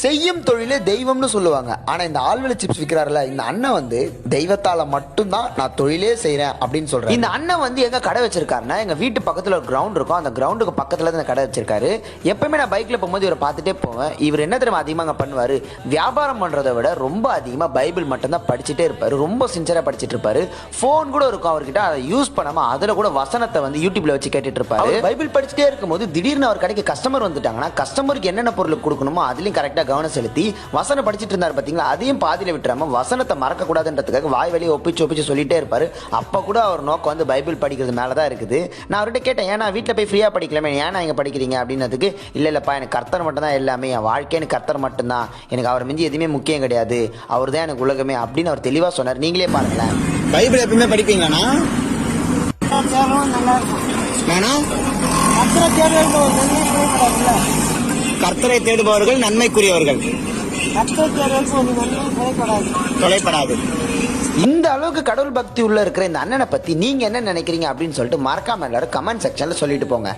செய்யும் தொழிலே தெய்வம்னு சொல்லுவாங்க. ஆனா இந்த ஆழ்வெளி சிப்ஸ் விற்கிறாருல இந்த அண்ணன் வந்து தெய்வத்தால மட்டும்தான் நான் தொழிலே செய்யறேன் அப்படின்னு சொல்றேன். இந்த அண்ணன் வந்து எங்க கடை வச்சிருக்காருன்னா எங்க வீட்டு பக்கத்துல ஒரு கிரவுண்ட் இருக்கும். அந்த கிரவுண்டுக்கு பக்கத்துல தான் கடை வச்சிருக்காரு. எப்பவுமே நான் பைக்ல போகும்போது இவரை பார்த்துட்டே போவேன். இவர் என்ன தெரியுமா அதிகமாக பண்ணுவாரு, வியாபாரம் பண்றதை விட ரொம்ப அதிகமா பைபிள் மட்டும் தான் படிச்சுட்டே இருப்பாரு. ரொம்ப சின்சரா படிச்சுட்டு இருப்பாரு. போன் கூட இருக்கும் அவர்கிட்ட, அதை யூஸ் பண்ணாம அதுல கூட வசனத்தை வந்து யூடியூப்ல வச்சு கேட்டுட்டு இருப்பாரு. பைபிள் படிச்சுட்டே இருக்கும்போது திடீர்னு அவர் கடைக்கு கஸ்டமர் வந்துட்டாங்கன்னா கஸ்டமருக்கு என்னென்ன பொருள் கொடுக்கணுமோ அதுலயும் கரெக்டா கவனம் செலுத்தி வசனம் படிச்சுட்டு இருந்தாரு பாத்தீங்களா, அதையும் பாதியில விட்டுறாம வசனத்தை மறக்க கூடாதுன்றதுக்காக வாய் வழியை ஒப்பிச்சு சொல்லிட்டே இருப்பாரு. அப்ப கூட அவர் நோக்கம் வந்து பைபிள் படிக்கிறது மேலதான் இருக்குது. நான் அவர்கிட்ட கேட்டேன், ஏன்னா வீட்டுல போய் ஃப்ரீயா படிக்கலாமே, ஏன்னா இங்க படிக்கிறீங்க அப்படின்னதுக்கு, இல்லப்பா எனக்கு கர்த்தர் மட்டும் தான் எல்லாமே, என் வாழ்க்கை எனக்கு கர்த்தர் மட்டும்தான், எனக்கு அவர் மிஞ்சி எதுவுமே முக்கியம் கிடையாது, அவர் தான் எனக்கு உலகமே அப்படின்னு அவர் தெளிவா சொன்னார். நீங்களே பாருங்களேன். பைபிள் எப்பவுமே படிப்பீங்களாண்ணா? கர்த்தரை தேடுபவர்கள் நன்மைக்குரியவர்கள், தொலைப்படாது. இந்த அளவுக்கு கடவுள் பக்தி உள்ள இருக்கிற இந்த அண்ணனை பத்தி நீங்க என்ன நினைக்கிறீங்க அப்படின்னு சொல்லிட்டு மறக்காம எல்லாரும் கமெண்ட் செக்ஷன்ல சொல்லிட்டு போங்க.